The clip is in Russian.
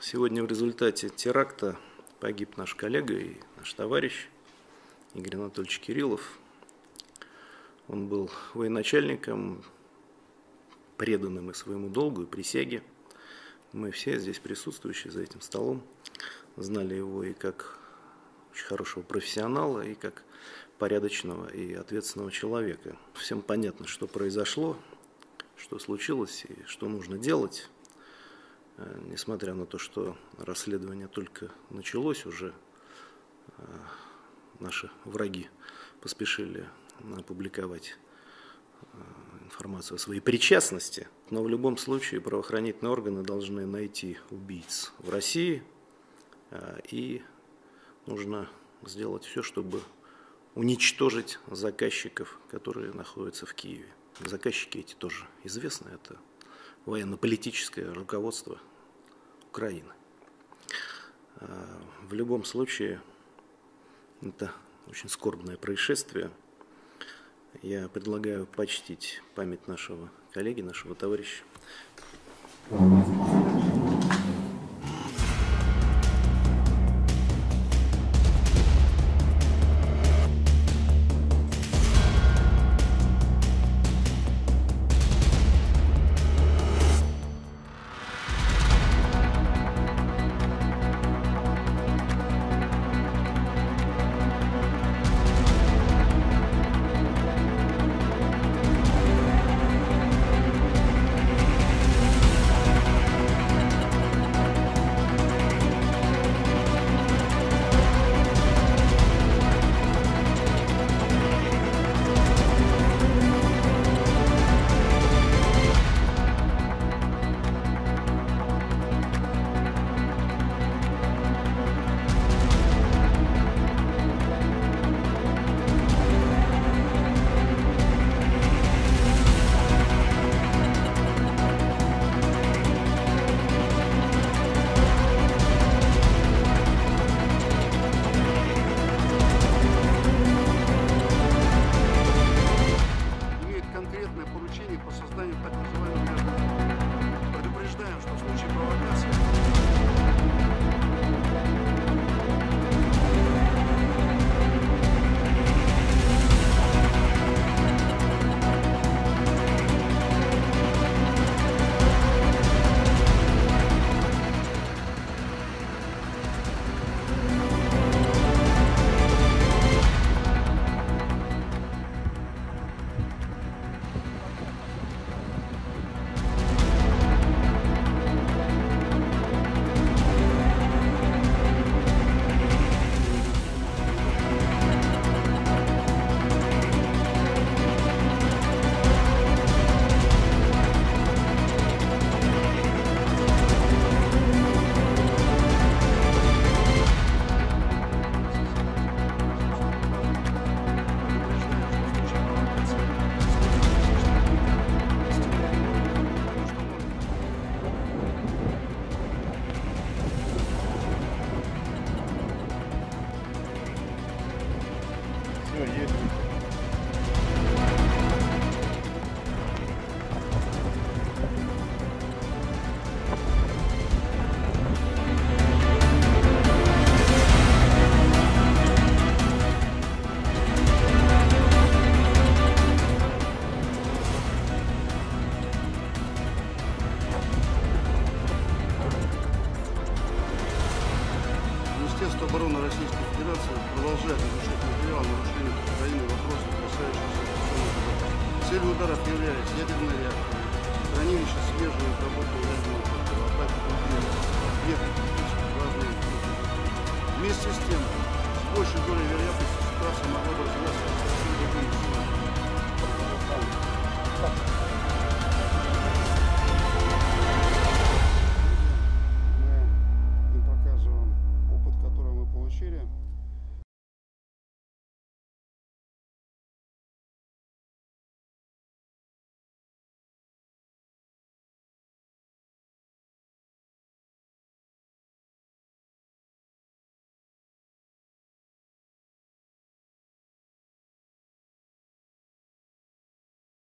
Сегодня в результате теракта погиб наш коллега и наш товарищ Игорь Анатольевич Кириллов. Он был военачальником, преданным и своему долгу, и присяге. Мы все здесь присутствующие за этим столом знали его и как очень хорошего профессионала, и как порядочного и ответственного человека. Всем понятно, что произошло, что случилось и что нужно делать. Несмотря на то, что расследование только началось, уже наши враги поспешили опубликовать информацию о своей причастности. Но в любом случае правоохранительные органы должны найти убийц в России, и нужно сделать все, чтобы уничтожить заказчиков, которые находятся в Киеве. Заказчики эти тоже известны, это военно-политическое руководство Украины. В любом случае, это очень скорбное происшествие. Я предлагаю почтить память нашего коллеги, нашего товарища. По созданию так называемых граждан. Предупреждаем, что в случае провокации есть. Министерство обороны Российской Федерации продолжает изучать материал нарушения Украины вопросов, касающихся безопасности. Целью ударов являлись ядерная реакция, хранилище свежего и отработанного ядерного топлива, атаки объектов разные. Вместе с тем, с большей долей вероятности ситуация могла бы развиваться совсем другими силами. Мы им показываем опыт, который мы получили.